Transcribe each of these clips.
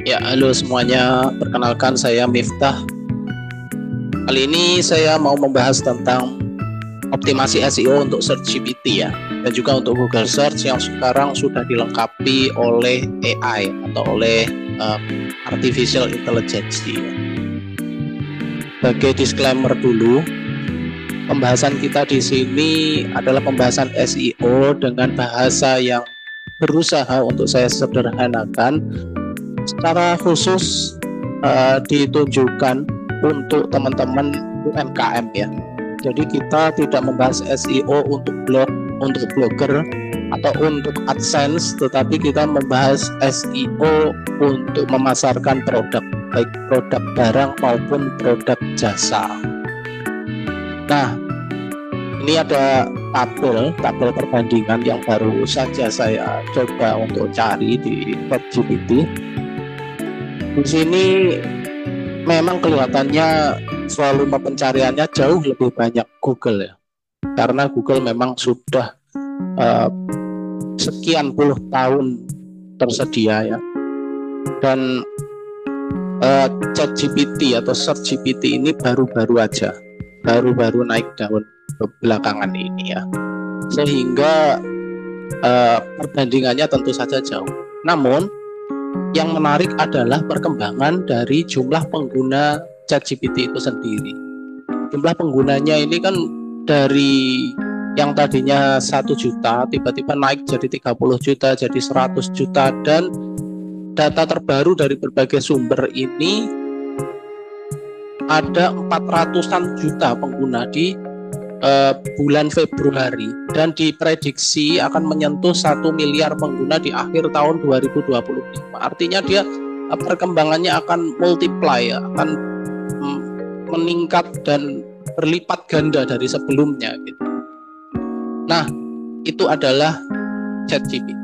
Ya, halo semuanya. Perkenalkan saya Miftah. Kali ini saya mau membahas tentang optimasi SEO untuk Search GPT ya, dan juga untuk Google Search yang sekarang sudah dilengkapi oleh AI atau oleh Artificial Intelligence. Sebagai disclaimer dulu, pembahasan kita di sini adalah pembahasan SEO dengan bahasa yang berusaha untuk saya sederhanakan. Secara khusus ditunjukkan untuk teman-teman UMKM ya. Jadi kita tidak membahas SEO untuk blog, untuk blogger atau untuk AdSense, tetapi kita membahas SEO untuk memasarkan produk, baik produk barang maupun produk jasa. Nah, ini ada tabel perbandingan yang baru saja saya coba untuk cari di ChatGPT. Di sini memang kelihatannya volume pencariannya jauh lebih banyak Google ya, karena Google memang sudah sekian puluh tahun tersedia ya, dan ChatGPT atau Search GPT ini baru-baru naik daun belakangan ini ya, sehingga perbandingannya tentu saja jauh. Namun yang menarik adalah perkembangan dari jumlah pengguna ChatGPT itu sendiri. Jumlah penggunanya ini kan dari yang tadinya 1 juta tiba-tiba naik jadi 30 juta, jadi 100 juta, dan data terbaru dari berbagai sumber ini ada 400-an juta pengguna di bulan Februari, dan diprediksi akan menyentuh 1 miliar pengguna di akhir tahun 2025. Artinya dia perkembangannya akan multiply ya, akan meningkat dan berlipat ganda dari sebelumnya gitu. Nah, itu adalah ChatGPT.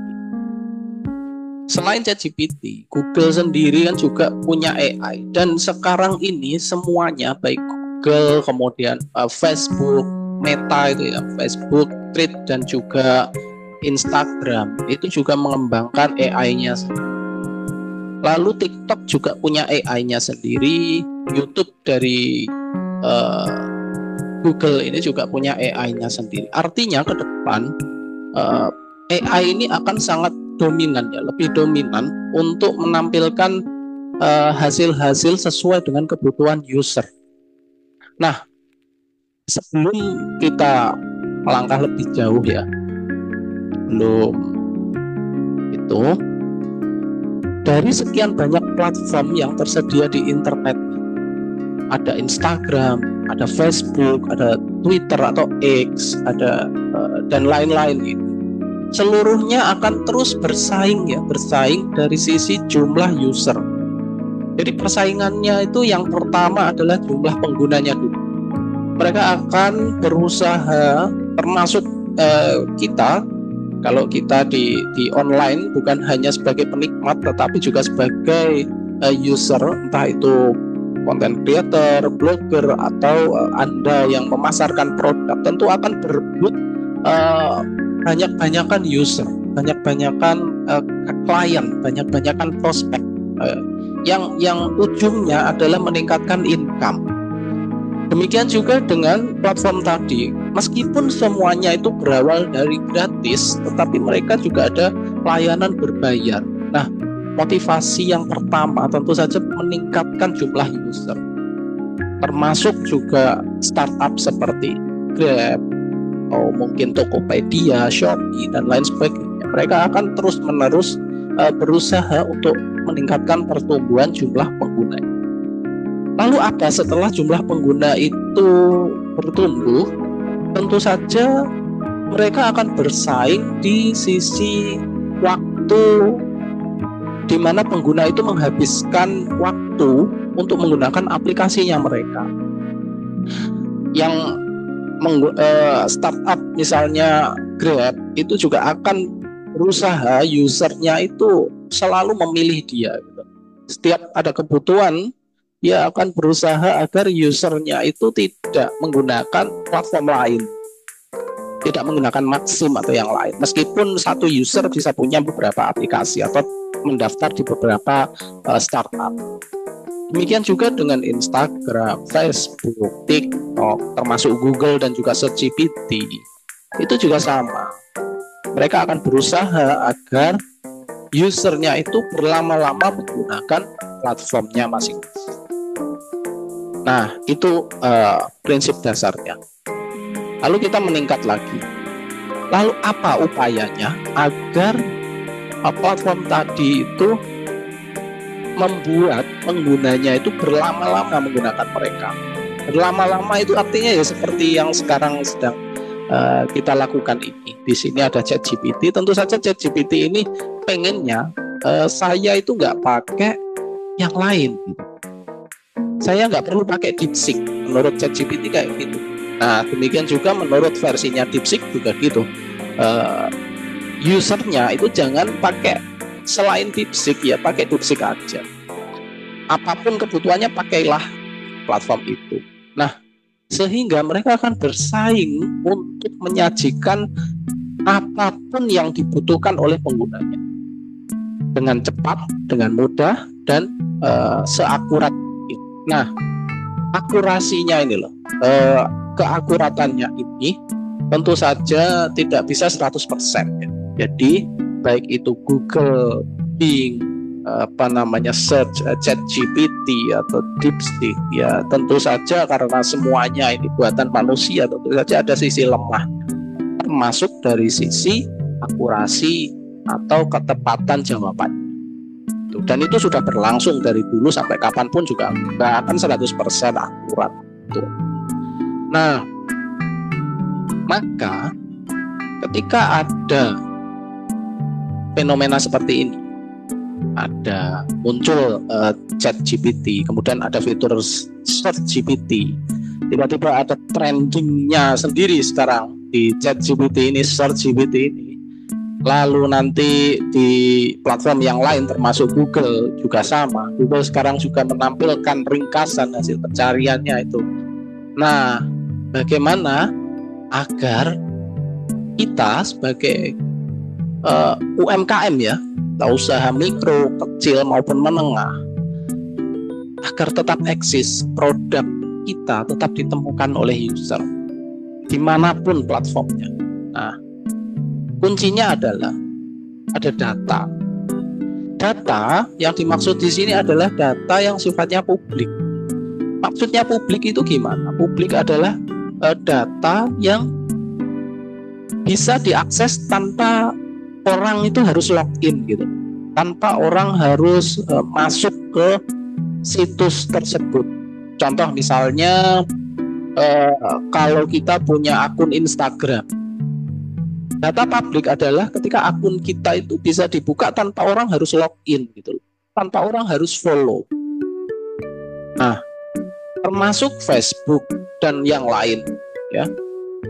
Selain ChatGPT, Google sendiri kan juga punya AI, dan sekarang ini semuanya baik Google, kemudian Facebook, Meta itu ya, Facebook, Thread, dan juga Instagram itu juga mengembangkan AI-nya. Lalu TikTok juga punya AI-nya sendiri, YouTube dari Google ini juga punya AI-nya sendiri. Artinya ke depan AI ini akan sangat dominan ya, lebih dominan untuk menampilkan hasil-hasil sesuai dengan kebutuhan user. Nah, sebelum kita melangkah lebih jauh ya, belum itu, dari sekian banyak platform yang tersedia di internet, ada Instagram, ada Facebook, ada Twitter atau X, ada dan lain-lain ini. Seluruhnya akan terus bersaing dari sisi jumlah user. Jadi persaingannya itu yang pertama adalah jumlah penggunanya dulu. Mereka akan berusaha, termasuk kita, kalau kita di online bukan hanya sebagai penikmat tetapi juga sebagai user, entah itu content creator, blogger, atau Anda yang memasarkan produk, tentu akan berebut banyak-banyakan user, banyak-banyakan klien, banyak-banyakan prospek yang ujungnya adalah meningkatkan income. Demikian juga dengan platform tadi, meskipun semuanya itu berawal dari gratis, tetapi mereka juga ada layanan berbayar. Nah, motivasi yang pertama tentu saja meningkatkan jumlah user, termasuk juga startup seperti Grab, atau mungkin Tokopedia, Shopee, dan lain sebagainya. Mereka akan terus-menerus berusaha untuk meningkatkan pertumbuhan jumlah pengguna. Lalu apa setelah jumlah pengguna itu bertumbuh? Tentu saja mereka akan bersaing di sisi waktu, di mana pengguna itu menghabiskan waktu untuk menggunakan aplikasinya mereka. Yang startup misalnya Grab itu juga akan berusaha usernya itu selalu memilih dia gitu. Setiap ada kebutuhan, dia akan berusaha agar usernya itu tidak menggunakan platform lain, tidak menggunakan Maxim atau yang lain. Meskipun satu user bisa punya beberapa aplikasi atau mendaftar di beberapa startup. Demikian juga dengan Instagram, Facebook, TikTok, termasuk Google dan juga ChatGPT. Itu juga sama. Mereka akan berusaha agar usernya itu berlama-lama menggunakan platformnya masing-masing. Nah, itu prinsip dasarnya. Lalu kita meningkat lagi. Lalu apa upayanya agar platform tadi itu membuat penggunanya itu berlama-lama menggunakan mereka. Berlama-lama itu artinya ya seperti yang sekarang sedang kita lakukan ini. Di sini ada ChatGPT. Tentu saja ChatGPT ini pengennya saya itu nggak pakai yang lain. Saya nggak perlu pakai DeepSeek. Menurut ChatGPT kayak gitu. Nah, demikian juga menurut versinya DeepSeek juga gitu. Usernya itu jangan pakai selain DeepSeek, ya pakai DeepSeek aja. Apapun kebutuhannya pakailah platform itu. Nah, sehingga mereka akan bersaing untuk menyajikan apapun yang dibutuhkan oleh penggunanya dengan cepat, dengan mudah, dan seakurat itu. Nah, akurasinya ini loh, keakuratannya ini tentu saja tidak bisa 100%. Jadi baik itu Google, Bing, search, ChatGPT atau DeepSeek, ya tentu saja karena semuanya ini buatan manusia, tentu saja ada sisi lemah, termasuk dari sisi akurasi atau ketepatan jawaban. Dan itu sudah berlangsung dari dulu sampai kapanpun juga nggak akan 100% akurat. Nah, maka ketika ada fenomena seperti ini, ada muncul ChatGPT, kemudian ada fitur SearchGPT, tiba-tiba ada trendingnya sendiri sekarang di ChatGPT ini, SearchGPT ini, lalu nanti di platform yang lain termasuk Google juga sama. Google sekarang juga menampilkan ringkasan hasil pencariannya itu. Nah, bagaimana agar kita sebagai UMKM ya, usaha mikro, kecil maupun menengah, agar tetap eksis, produk kita tetap ditemukan oleh user dimanapun platformnya. Nah, kuncinya adalah ada data. Data yang dimaksud di sini adalah data yang sifatnya publik. Maksudnya publik itu gimana? Publik adalah data yang bisa diakses tanpa orang itu harus login gitu, tanpa orang harus masuk ke situs tersebut. Contoh misalnya kalau kita punya akun Instagram, data publik adalah ketika akun kita itu bisa dibuka tanpa orang harus login gitu, tanpa orang harus follow. Nah, termasuk Facebook dan yang lain ya,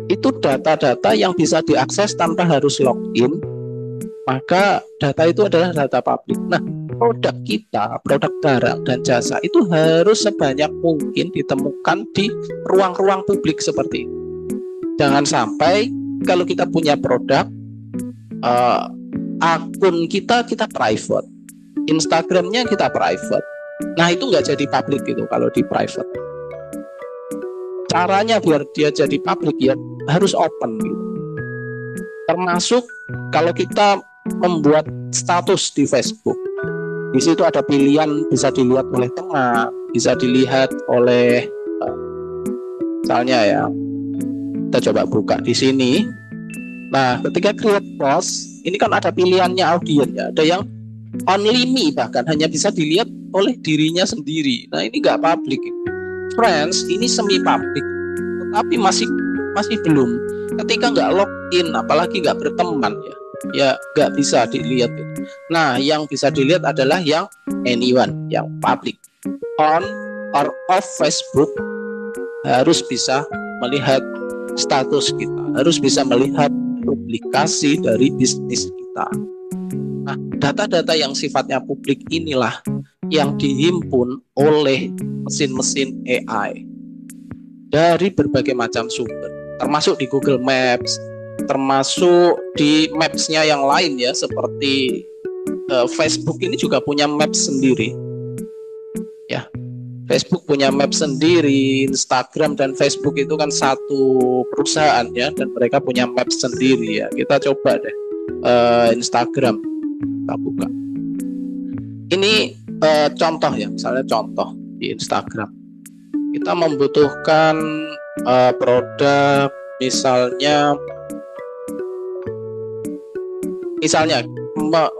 itu data-data yang bisa diakses tanpa harus login, maka data itu adalah data publik. Nah, produk kita, produk barang dan jasa itu harus sebanyak mungkin ditemukan di ruang-ruang publik seperti itu. Jangan sampai kalau kita punya produk, akun kita private, Instagramnya kita private. Nah, itu nggak jadi publik gitu kalau di private. Caranya biar dia jadi publik ya harus open gitu. Termasuk kalau kita membuat status di Facebook, di situ ada pilihan bisa dilihat oleh teman, bisa dilihat oleh misalnya ya, kita coba buka di sini. Nah, ketika create post, ini kan ada pilihannya audiens ya, ada yang only me, bahkan hanya bisa dilihat oleh dirinya sendiri. Nah, ini nggak publik. Friends ini semi publik, tetapi masih belum. Ketika nggak login, apalagi nggak berteman ya nggak bisa dilihat. Nah, yang bisa dilihat adalah yang anyone, yang publik. On or off Facebook harus bisa melihat status kita, harus bisa melihat publikasi dari bisnis kita. Nah, data-data yang sifatnya publik inilah yang dihimpun oleh mesin-mesin AI dari berbagai macam sumber, termasuk di Google Maps, termasuk di Maps-nya yang lain ya, seperti Facebook ini juga punya map sendiri, ya. Facebook punya map sendiri, Instagram dan Facebook itu kan satu perusahaan ya, dan mereka punya map sendiri ya. Kita coba deh Instagram, kita buka. Ini contoh ya, misalnya contoh di Instagram. Kita membutuhkan produk, misalnya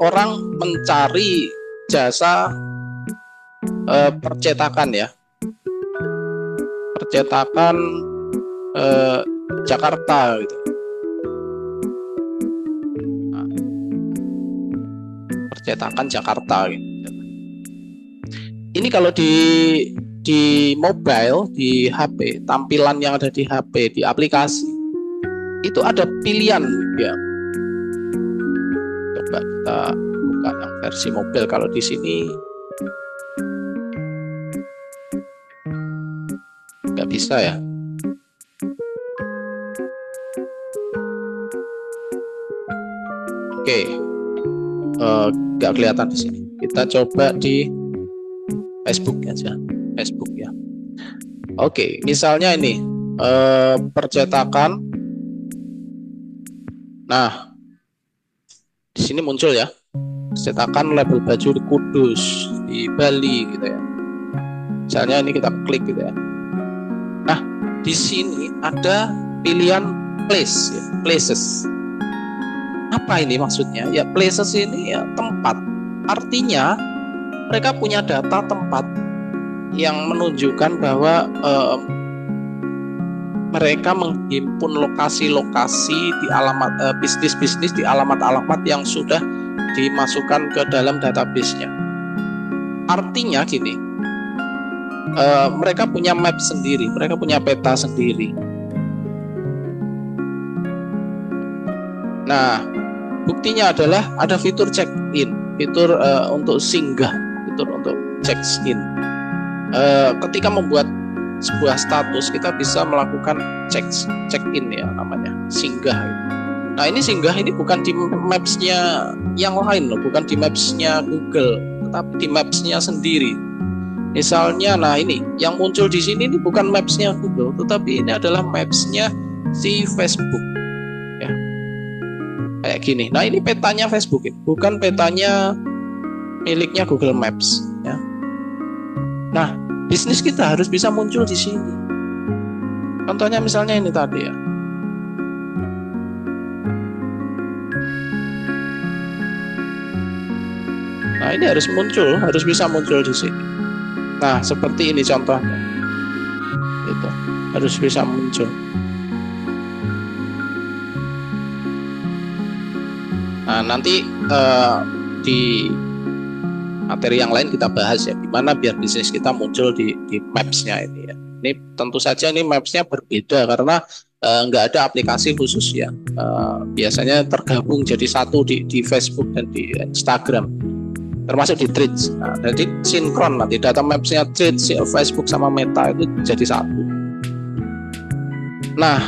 orang mencari jasa percetakan ya, percetakan Jakarta gitu. Nah, percetakan Jakarta gitu. Ini kalau di mobile, di HP, tampilan yang ada di HP, di aplikasi itu ada pilihan ya. Coba kita buka yang versi mobile. Kalau di sini nggak bisa ya. Oke, nggak kelihatan di sini. Kita coba di Facebook aja, Facebook ya. Oke, misalnya ini percetakan. Nah, di sini muncul ya, percetakan label baju di Kudus, di Bali gitu ya. Misalnya ini kita klik gitu ya. Nah, di sini ada pilihan place, ya, places. Apa ini maksudnya? Ya, places ini ya tempat. Artinya mereka punya data tempat yang menunjukkan bahwa mereka menghimpun lokasi-lokasi di alamat bisnis-bisnis di alamat-alamat yang sudah dimasukkan ke dalam database-nya. Artinya gini, mereka punya map sendiri, mereka punya peta sendiri. Nah, buktinya adalah ada fitur check-in, fitur untuk singgah, fitur untuk check-in. Ketika membuat sebuah status, kita bisa melakukan check-in ya, namanya singgah. Nah, ini singgah ini bukan di maps-nya yang lain loh, bukan di maps-nya Google, tetapi di maps-nya sendiri. Misalnya, nah ini yang muncul di sini ini bukan maps-nya Google, tetapi ini adalah maps-nya si Facebook. Ya, kayak gini. Nah, ini petanya Facebook, bukan petanya miliknya Google Maps. Ya. Nah, bisnis kita harus bisa muncul di sini. Contohnya misalnya ini tadi ya. Nah, ini harus muncul, harus bisa muncul di sini. Nah, seperti ini contohnya. Itu harus bisa muncul. Nah, nanti di materi yang lain kita bahas ya, gimana biar bisnis kita muncul di maps-nya ini ya. Ini tentu saja ini maps-nya berbeda karena nggak ada aplikasi khusus ya. Biasanya tergabung jadi satu di Facebook dan di Instagram, termasuk di Threads. Nah, jadi sinkron nanti data maps-nya Threads, Facebook sama Meta itu jadi satu. Nah,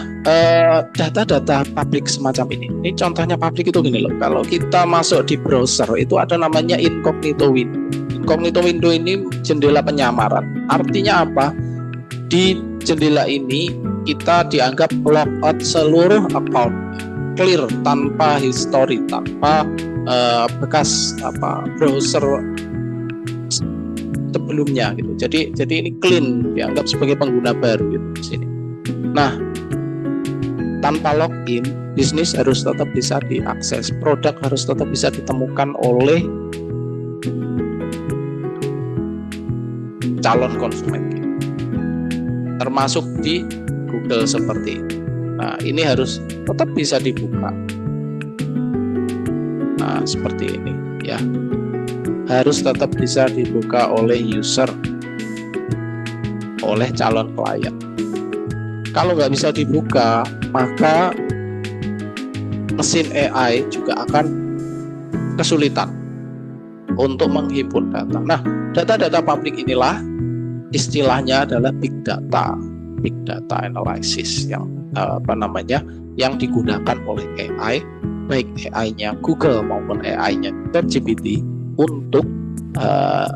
data-data publik semacam ini contohnya publik itu gini loh. Kalau kita masuk di browser itu ada namanya incognito window. Incognito window ini jendela penyamaran. Artinya apa? Di jendela ini kita dianggap logout seluruh account, clear, tanpa history, tanpa bekas browser sebelumnya gitu. Jadi ini clean, dianggap sebagai pengguna baru gitu di sini. Nah, tanpa login, bisnis harus tetap bisa diakses, produk harus tetap bisa ditemukan oleh calon konsumen, termasuk di Google seperti ini. Nah, ini harus tetap bisa dibuka. Nah, seperti ini ya, harus tetap bisa dibuka oleh user, oleh calon klien. Kalau nggak bisa dibuka, maka mesin AI juga akan kesulitan untuk menghimpun data. Nah, data-data publik inilah istilahnya adalah big data analysis yang yang digunakan oleh AI, baik AI-nya Google maupun AI-nya ChatGPT untuk uh,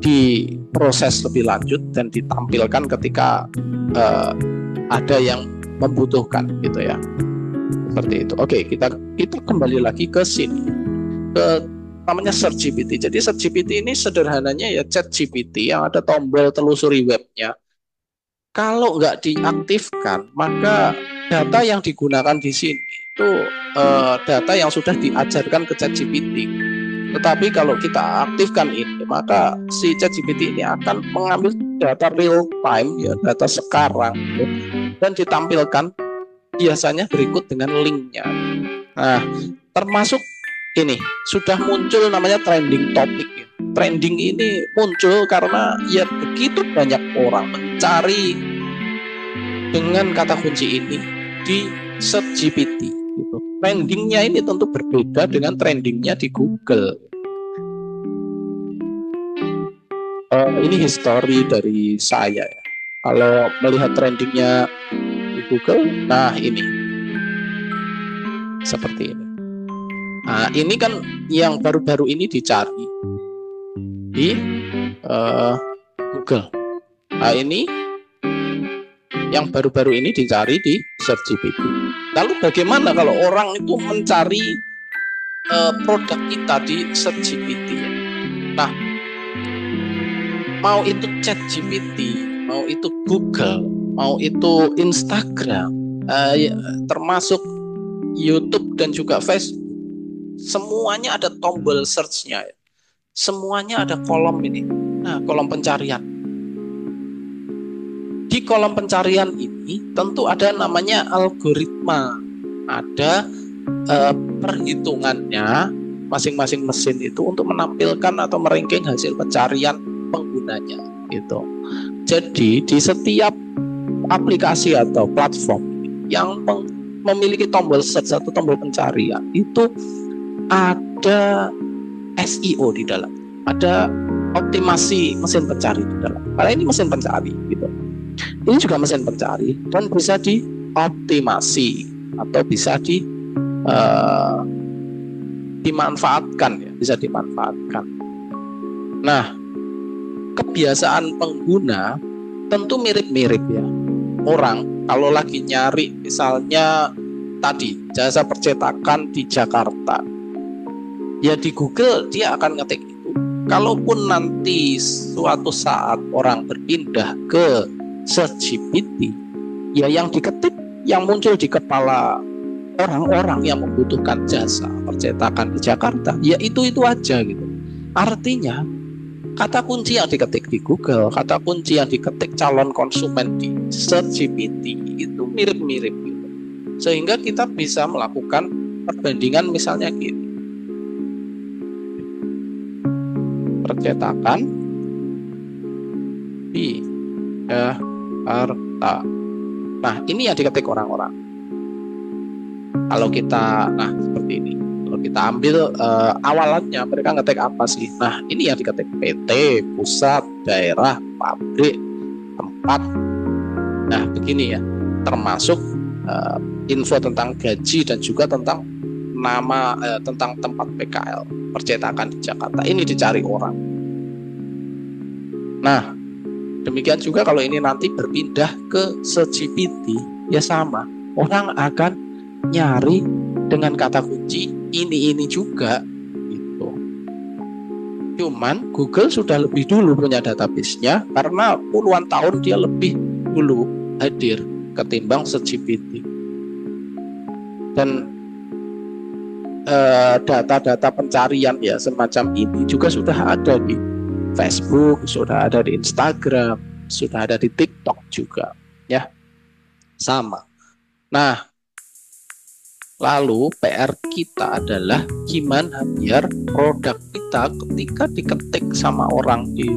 diproses lebih lanjut dan ditampilkan ketika ada yang membutuhkan gitu ya. Seperti itu. Oke, kita kembali lagi ke sini. Ke namanya Search GPT. Jadi Search GPT ini sederhananya ya Chat GPT yang ada tombol telusuri webnya. Kalau nggak diaktifkan, maka data yang digunakan di sini itu data yang sudah diajarkan ke Chat GPT. Tetapi kalau kita aktifkan ini, maka si Chat GPT ini akan mengambil data real time, ya data sekarang, dan ditampilkan biasanya berikut dengan linknya. Nah, termasuk ini sudah muncul namanya trending topic. Trending ini muncul karena ya begitu banyak orang mencari dengan kata kunci ini di Search GPT. Gitu. Trendingnya ini tentu berbeda dengan trendingnya di Google. Ini history dari saya ya. Kalau melihat trendingnya di Google, nah ini seperti ini. Nah, ini kan yang baru-baru ini dicari di Google. Nah, ini yang baru-baru ini dicari di Search GPT. Lalu bagaimana kalau orang itu mencari produk kita di Search GPT? Nah, mau itu Chat GPT, mau itu Google, mau itu Instagram, termasuk YouTube dan juga Facebook, semuanya ada tombol search-nya. Semuanya ada kolom ini. Nah, kolom pencarian. Di kolom pencarian ini tentu ada namanya algoritma. Ada perhitungannya masing-masing mesin itu untuk menampilkan atau meranking hasil pencarian penggunanya gitu. Jadi di setiap aplikasi atau platform yang memiliki tombol search atau tombol pencarian itu ada SEO di dalam, ada optimasi mesin pencari di dalam. Karena ini mesin pencari gitu. Ini juga mesin pencari dan bisa dioptimasi atau bisa dimanfaatkan ya, bisa dimanfaatkan. Nah, kebiasaan pengguna tentu mirip-mirip ya. Orang kalau lagi nyari misalnya tadi jasa percetakan di Jakarta, ya di Google dia akan ngetik itu. Kalaupun nanti suatu saat orang berpindah ke Search GPT, ya yang diketik, yang muncul di kepala orang-orang yang membutuhkan jasa percetakan di Jakarta, ya itu aja gitu. Artinya kata kunci yang diketik di Google, kata kunci yang diketik calon konsumen di Search GPT itu mirip-mirip gitu. Sehingga kita bisa melakukan perbandingan misalnya gini. Percetakan di Jakarta. Nah, ini yang diketik orang-orang. Kalau kita, nah seperti ini. Kalau kita ambil awalannya, mereka ngetik apa sih? Nah, ini yang diketik PT, pusat, daerah, pabrik, tempat. Nah, begini ya. Termasuk info tentang gaji dan juga tentang nama, tentang tempat PKL, percetakan di Jakarta. Ini dicari orang. Nah, demikian juga kalau ini nanti berpindah ke Search GPT, ya sama. Orang akan nyari dengan kata kunci ini juga gitu. Cuman Google sudah lebih dulu punya database-nya karena puluhan tahun dia lebih dulu hadir ketimbang Search GPT. Dan data-data pencarian ya semacam ini juga sudah ada di Facebook, sudah ada di Instagram, sudah ada di TikTok juga, ya, sama. Nah, lalu PR kita adalah gimana biar produk kita ketika diketik sama orang di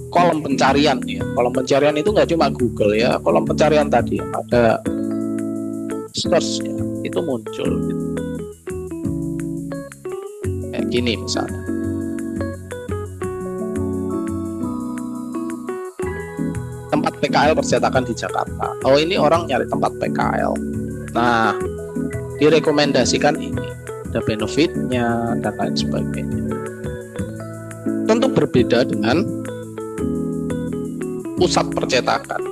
kolom pencarian, ya, kolom pencarian itu nggak cuma Google ya, kolom pencarian tadi ada search-nya itu muncul, gitu. Kayak gini misalnya. Tempat PKL percetakan di Jakarta. Oh, ini orang nyari tempat PKL. Nah, direkomendasikan ini, ada benefitnya dan lain sebagainya. berbeda dengan pusat percetakan.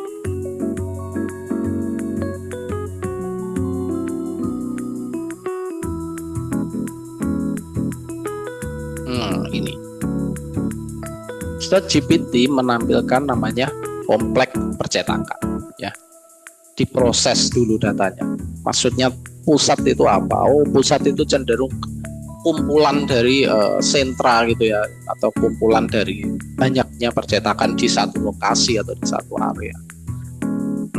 Ini GPT menampilkan namanya kompleks percetakan, ya. Diproses dulu datanya. Maksudnya pusat itu apa? Oh, pusat itu cenderung kumpulan dari sentra gitu ya, atau kumpulan dari banyaknya percetakan di satu lokasi atau di satu area.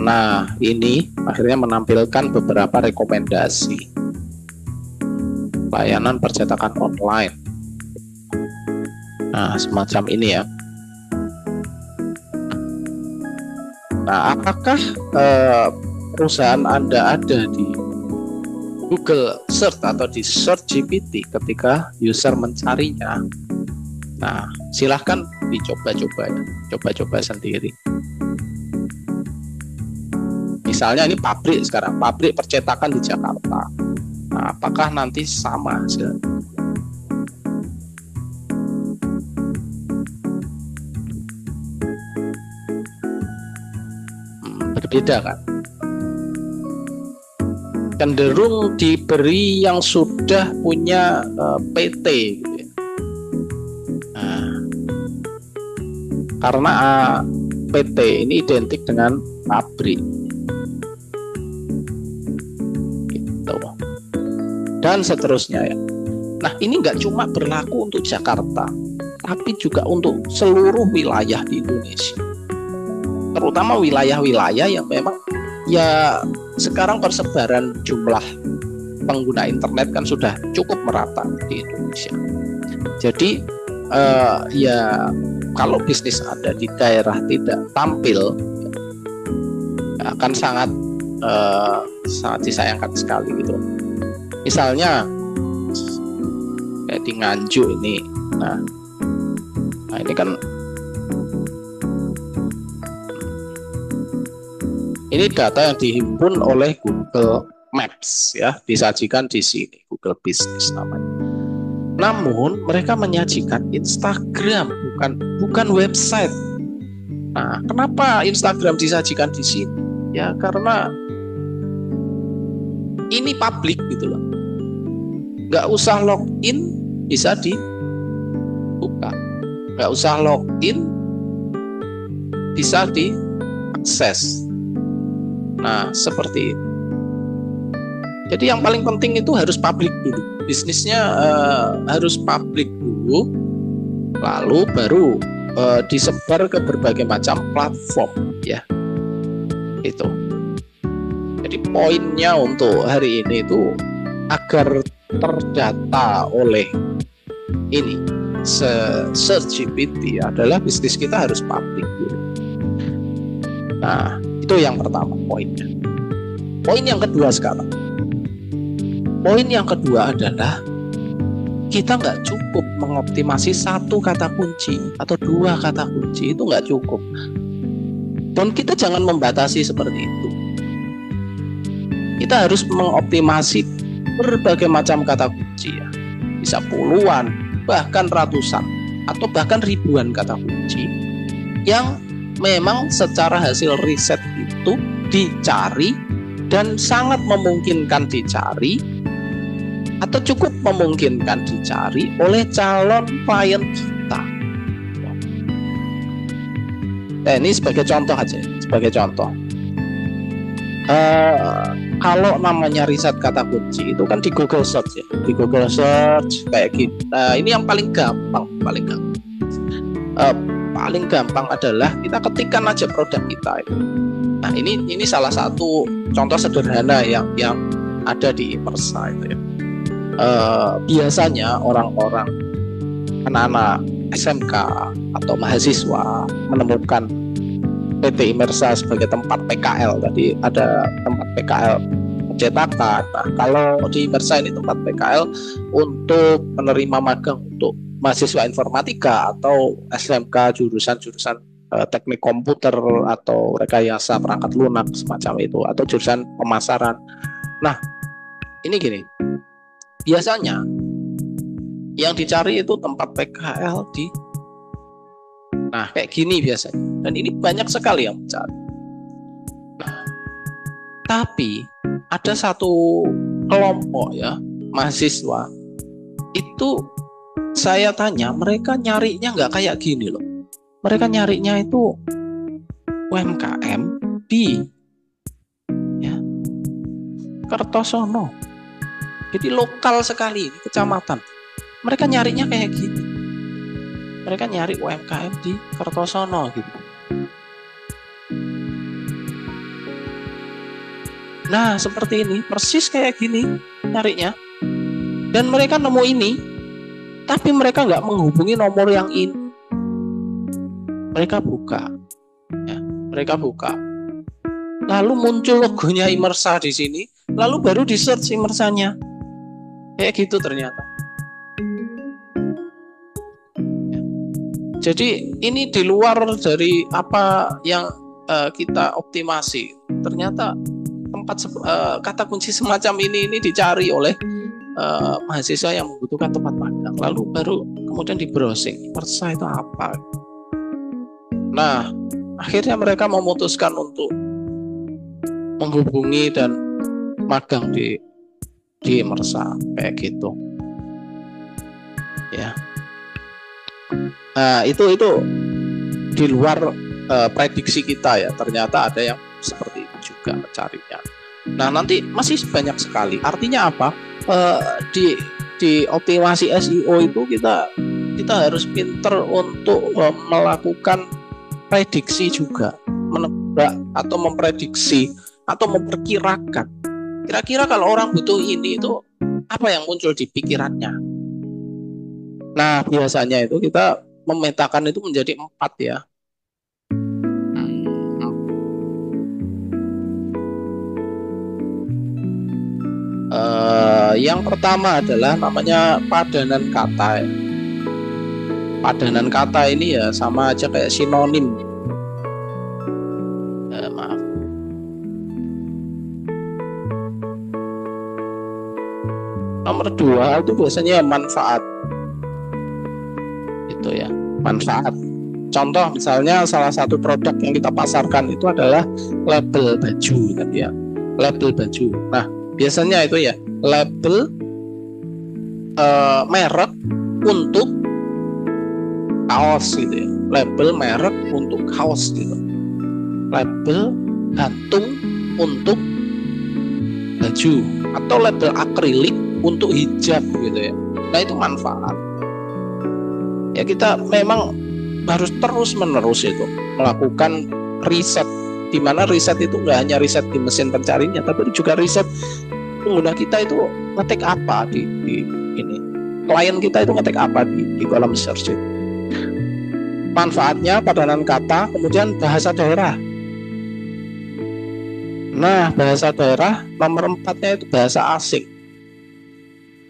Nah, ini akhirnya menampilkan beberapa rekomendasi layanan percetakan online. Nah, semacam ini ya. Nah, apakah perusahaan Anda ada di Google Search atau di Search GPT ketika user mencarinya? Nah, silahkan dicoba-coba ya, coba-coba sendiri. Misalnya ini pabrik sekarang, pabrik percetakan di Jakarta. Nah, apakah nanti sama hasilnya? Berbeda kan? Cenderung diberi yang sudah punya PT gitu ya. Nah, karena PT ini identik dengan pabrik gitu. Dan seterusnya ya. Nah, ini nggak cuma berlaku untuk Jakarta, tapi juga untuk seluruh wilayah di Indonesia. Terutama wilayah-wilayah yang memang ya sekarang persebaran jumlah pengguna internet kan sudah cukup merata di Indonesia. Jadi ya kalau bisnis Anda di daerah tidak tampil ya, akan sangat disayangkan sekali gitu. Misalnya kayak di Nganjuk ini. Nah ini kan ini data yang dihimpun oleh Google Maps ya, disajikan di sini, Google Business namanya. Namun mereka menyajikan Instagram, bukan website. Nah, kenapa Instagram disajikan di sini? Ya karena ini publik gitu loh. Nggak usah login bisa dibuka. Nggak usah login bisa diakses. Nah, seperti itu. Jadi yang paling penting itu harus publik dulu. Bisnisnya harus publik dulu, lalu baru disebar ke berbagai macam platform ya. Itu. Jadi poinnya untuk hari ini itu agar terdata oleh ini Search GPT adalah bisnis kita harus publik dulu. Nah, itu yang pertama poinnya. Poin yang kedua sekarang. Poin yang kedua adalah kita nggak cukup mengoptimasi satu kata kunci atau dua kata kunci, itu nggak cukup. Dan kita jangan membatasi seperti itu. Kita harus mengoptimasi berbagai macam kata kunci ya. Bisa puluhan, bahkan ratusan, atau bahkan ribuan kata kunci yang memang secara hasil riset itu dicari dan sangat memungkinkan dicari atau cukup memungkinkan dicari oleh calon klien kita. Nah, ini sebagai contoh aja, sebagai contoh. Kalau namanya riset kata kunci itu kan di Google Search ya, di Google Search kayak gitu. Nah, ini yang paling gampang. Paling gampang adalah kita ketikkan aja produk kita itu. Nah, ini salah satu contoh sederhana yang ada di Immersa itu ya. Biasanya orang-orang anak-anak SMK atau mahasiswa menemukan PT Immersa sebagai tempat PKL. Tadi ada tempat PKL percetakan. Nah, kalau di Immersa ini tempat PKL untuk menerima magang untuk mahasiswa informatika atau SMK jurusan-jurusan teknik komputer atau rekayasa perangkat lunak semacam itu, atau jurusan pemasaran. Nah, ini gini. Biasanya yang dicari itu tempat PKL di Nah, kayak gini biasanya. Dan ini banyak sekali yang mencari. Nah, tapi ada satu kelompok ya mahasiswa itu, saya tanya mereka nyarinya nggak kayak gini loh. Mereka nyarinya itu UMKM di ya, Kertosono. Jadi lokal sekali, kecamatan. Mereka nyarinya kayak gini. Mereka nyari UMKM di Kertosono gitu. Nah, seperti ini, persis kayak gini nyarinya. Dan mereka nemu ini, tapi mereka nggak menghubungi nomor yang ini. Mereka buka, ya, mereka buka. Lalu muncul logonya Imersa di sini, lalu baru di search Imersanya. Kayak gitu ternyata. Ya. Jadi ini di luar dari apa yang kita optimasi. Ternyata kata kunci semacam ini dicari oleh mahasiswa yang membutuhkan tempat magang, lalu baru kemudian di browsing Imersa itu apa. Nah, akhirnya mereka memutuskan untuk menghubungi dan magang di Imersa kayak gitu ya. Nah, itu di luar prediksi kita ya. Ternyata ada yang seperti itu juga mencarinya. Nah, nanti masih banyak sekali. Artinya apa? Di optimasi SEO itu kita harus pinter untuk melakukan prediksi juga, menebak atau memprediksi atau memperkirakan. Kira-kira kalau orang butuh ini itu apa yang muncul di pikirannya. Nah, biasanya itu kita memetakan itu menjadi 4 ya. Yang pertama adalah namanya padanan kata. Padanan kata ini ya sama aja kayak sinonim. Maaf. Nomor 2 itu biasanya manfaat. Itu ya, manfaat. Contoh misalnya salah satu produk yang kita pasarkan itu adalah label baju tadi ya. Label baju. Nah, biasanya itu ya label merek untuk kaos gitu ya. Label merek untuk kaos gitu. Label gantung untuk baju atau label akrilik untuk hijab gitu ya. Nah, itu manfaat. Ya, kita memang harus terus-menerus itu melakukan riset, di mana riset itu nggak hanya riset di mesin pencarinya, tapi juga riset pengguna kita itu ngetik apa di ini, klien kita itu ngetik apa di kolom search itu. Manfaatnya padanan kata, kemudian bahasa daerah. Nah, bahasa daerah nomor 4-nya itu bahasa asing.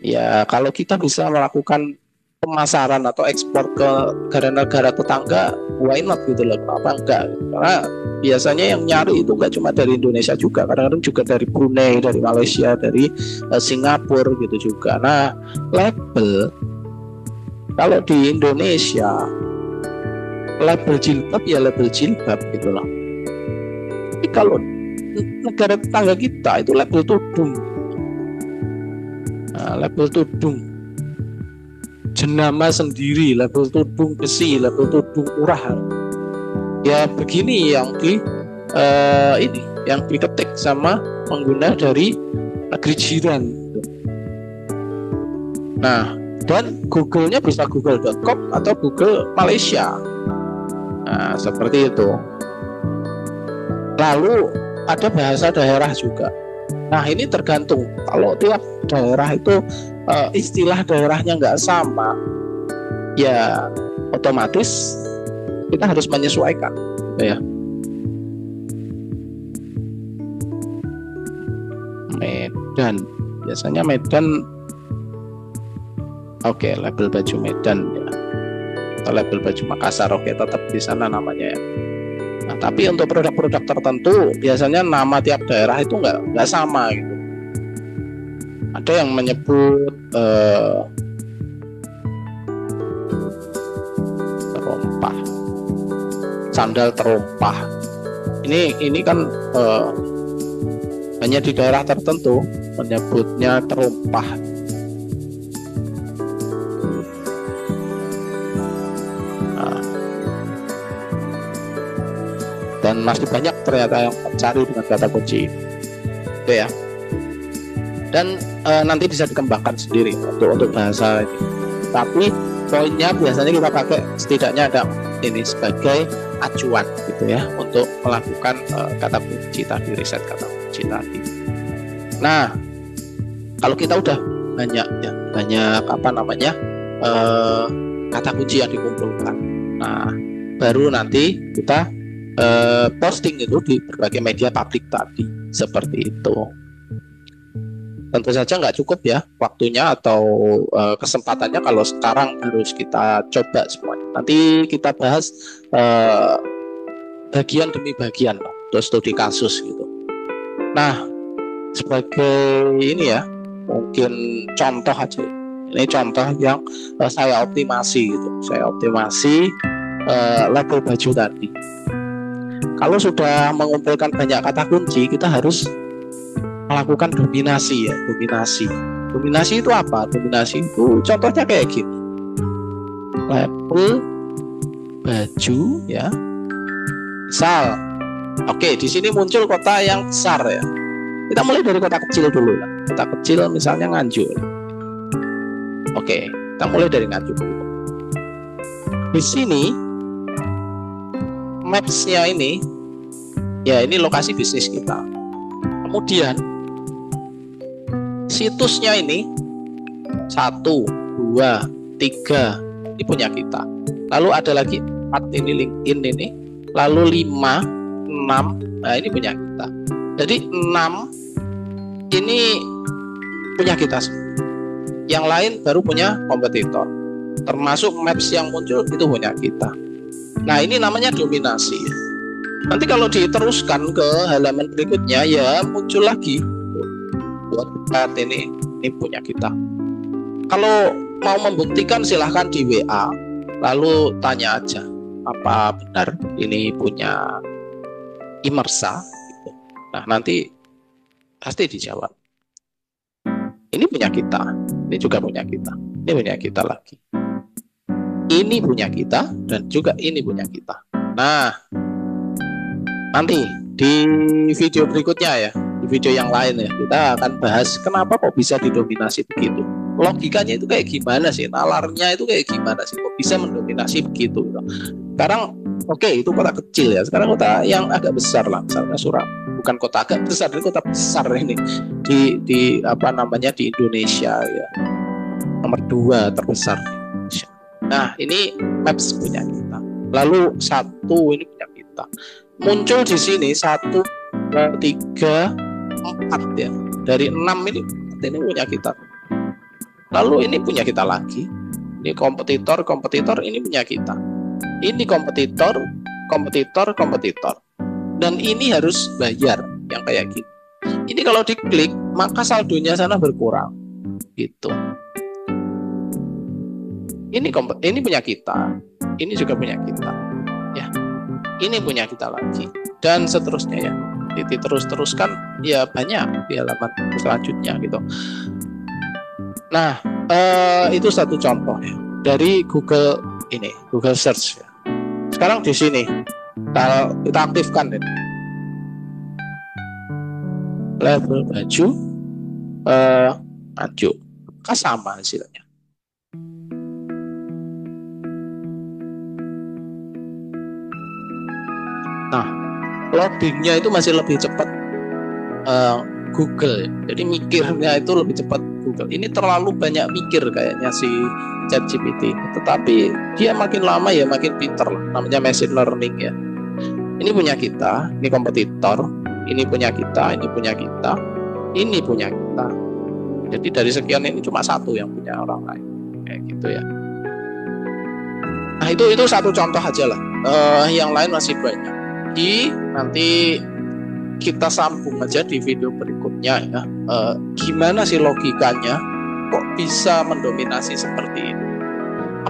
Ya, kalau kita bisa melakukan pemasaran atau ekspor ke negara-negara tetangga, why not gitu loh, kenapa enggak? Karena biasanya yang nyari itu enggak cuma dari Indonesia juga, kadang-kadang juga dari Brunei, dari Malaysia, dari Singapura gitu juga. Nah, label kalau di Indonesia label jilbab ya label jilbab gitu loh. Tapi kalau negara tetangga kita itu label tudung. Nah, label tudung jenama sendiri, label tudung besi, label tudung murah. Ya begini yang ini yang diketik sama pengguna dari negeri jiran. Nah, dan Google-nya bisa google.com atau Google Malaysia. Nah, seperti itu. Lalu ada bahasa daerah juga. Nah, ini tergantung. Kalau tiap daerah itu istilah daerahnya nggak sama, ya otomatis kita harus menyesuaikan, ya. Medan, biasanya Medan, oke, label baju Medan ya, atau label baju Makassar, oke, tetap di sana namanya ya. Nah, tapi untuk produk-produk tertentu biasanya nama tiap daerah itu nggak sama gitu. Ada yang menyebut terompah, sandal terumpah. Ini kan hanya di daerah tertentu menyebutnya terumpah. Nah, dan masih banyak ternyata yang mencari dengan kata kunci itu ya. Dan nanti bisa dikembangkan sendiri untuk bahasa ini. Tapi poinnya biasanya kita pakai setidaknya ada ini sebagai acuan gitu ya untuk melakukan kata kunci tadi, riset kata kunci tadi. Nah, kalau kita udah banyak kata kunci yang dikumpulkan, nah baru nanti kita posting itu di berbagai media publik tadi seperti itu. Tentu saja nggak cukup ya waktunya atau kesempatannya kalau sekarang harus kita coba semuanya. Nanti kita bahas bagian demi bagian untuk studi kasus gitu. Nah, sebagai ini ya, mungkin contoh aja. Ini contoh yang saya optimasi gitu. Saya optimasi label baju tadi. Kalau sudah mengumpulkan banyak kata kunci, kita harus melakukan dominasi ya. Dominasi itu apa? Dominasi itu contohnya kayak gini. Label baju ya. Misal, oke, di sini muncul kota yang besar ya. Kita mulai dari kota kecil dulu lah. Kota kecil misalnya Nganjuk. Oke, kita mulai dari Nganjuk. Di sini maps-nya ini ya, ini lokasi bisnis kita. Kemudian situsnya ini 1, 2, 3 ini punya kita. Lalu ada lagi 4 ini LinkedIn ini. Lalu 5, 6, nah ini punya kita. Jadi 6 ini punya kita semua. Yang lain baru punya kompetitor. Termasuk maps yang muncul itu punya kita. Nah, ini namanya dominasi. Nanti kalau diteruskan ke halaman berikutnya ya muncul lagi. Buat ini punya kita. Kalau mau membuktikan silahkan di WA, lalu tanya aja apa benar ini punya Imersa gitu. Nah, nanti pasti dijawab. Ini punya kita, ini juga punya kita, ini punya kita lagi, ini punya kita, dan juga ini punya kita. Nah, nanti di video berikutnya ya, di video yang lain ya, kita akan bahas kenapa kok bisa didominasi begitu. Logikanya itu kayak gimana sih, nalarnya itu kayak gimana sih, kok bisa mendominasi begitu gitu. Sekarang oke, itu kota kecil ya, sekarang kota yang agak besar lah, misalnya Surabaya. Bukan kota agak besar, ini kota besar ini di apa namanya di Indonesia ya, nomor 2 terbesar di Indonesia. Nah, ini maps punya kita. Lalu 1 ini punya kita. Muncul di sini 1, 2, 3, 4 ya. Dari 6 ini punya kita. Lalu ini punya kita lagi. Ini kompetitor ini punya kita. Ini kompetitor. Dan ini harus bayar yang kayak gitu. Ini kalau diklik maka saldonya sana berkurang. Gitu. Ini punya kita. Ini juga punya kita. Ya. Ini punya kita lagi. Dan seterusnya ya. Diteruskan ya banyak di halaman selanjutnya gitu. Nah, itu satu contoh ya dari Google Search ya. Sekarang di sini kita aktifkan ini label baju Nganjuk, kan sama hasilnya. Nah, loadingnya itu masih lebih cepat Google, jadi mikirnya itu lebih cepat Google. Ini terlalu banyak mikir kayaknya si ChatGPT, tetapi dia makin lama ya makin pinter lah. Namanya machine learning ya. Ini punya kita, ini kompetitor, ini punya kita, ini punya kita, ini punya kita. Jadi dari sekian ini cuma 1 yang punya orang lain, kayak gitu ya. Nah, itu satu contoh aja lah. Yang lain masih banyak. Nanti kita sambung aja di video berikutnya ya. Gimana sih logikanya kok bisa mendominasi seperti ini?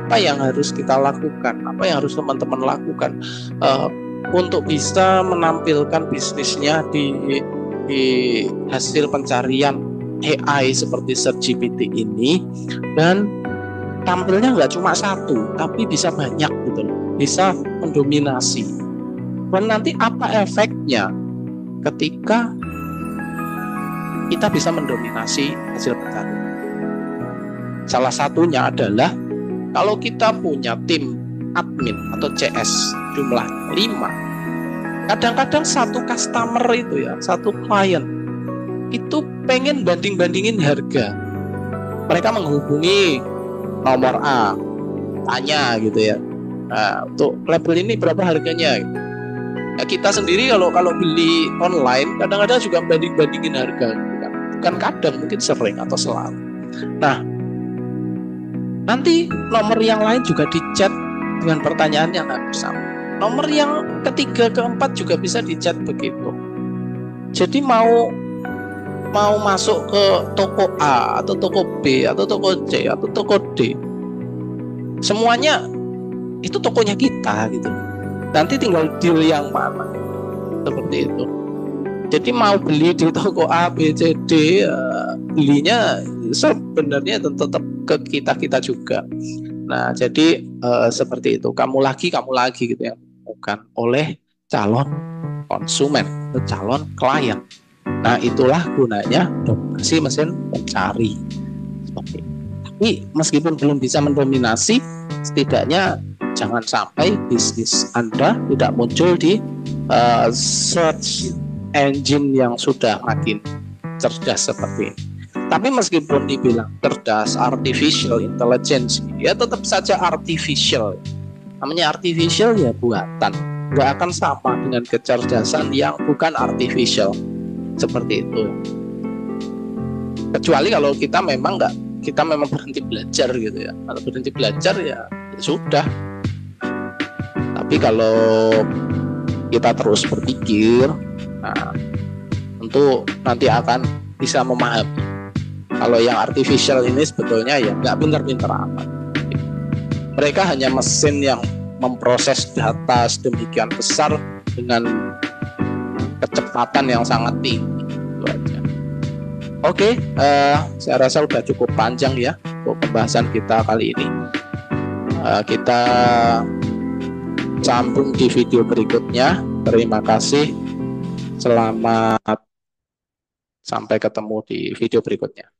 apa yang harus kita lakukan, apa yang harus teman-teman lakukan uh, untuk bisa menampilkan bisnisnya di hasil pencarian AI seperti ChatGPT ini, dan tampilnya nggak cuma satu, tapi bisa banyak gitu loh, bisa mendominasi. Dan nanti apa efeknya ketika kita bisa mendominasi hasil pencarian? Salah satunya adalah kalau kita punya tim admin atau CS jumlah 5, kadang-kadang satu customer itu ya, satu klien itu pengen banding-bandingin harga. Mereka menghubungi nomor A, tanya gitu ya, nah, untuk label ini berapa harganya? Nah, kita sendiri kalau beli online kadang-kadang juga banding-bandingin harga, bukan kadang, mungkin sering atau selalu. Nah, nanti nomor yang lain juga dicat dengan pertanyaan yang hampir sama. Nomor yang ketiga, keempat juga bisa dicat begitu. Jadi mau masuk ke toko A atau toko B atau toko C atau toko D, semuanya itu tokonya kita gitu. Nanti tinggal deal yang mana, seperti itu. Jadi mau beli di toko A, B, C, D, belinya sebenarnya tetap ke kita juga. Nah, jadi seperti itu. Kamu lagi gitu ya, bukan oleh calon konsumen atau calon klien. Nah, itulah gunanya dominasi mesin pencari. Seperti itu. Tapi meskipun belum bisa mendominasi, setidaknya jangan sampai bisnis Anda tidak muncul di search engine yang sudah makin cerdas seperti ini. Tapi meskipun dibilang cerdas, artificial intelligence, ya tetap saja artificial. Namanya artificial ya buatan, nggak akan sama dengan kecerdasan yang bukan artificial. Seperti itu. Kecuali kalau kita memang berhenti belajar gitu ya. Kalau berhenti belajar ya sudah. Tapi kalau kita terus berpikir, nah, tentu nanti akan bisa memahami. Kalau yang artificial ini sebetulnya ya nggak pintar-pintar amat. Mereka hanya mesin yang memproses data sedemikian besar dengan kecepatan yang sangat tinggi. Itu aja. Oke, saya rasa sudah cukup panjang ya untuk pembahasan kita kali ini. Kita sambung di video berikutnya. Terima kasih. Selamat sampai ketemu di video berikutnya.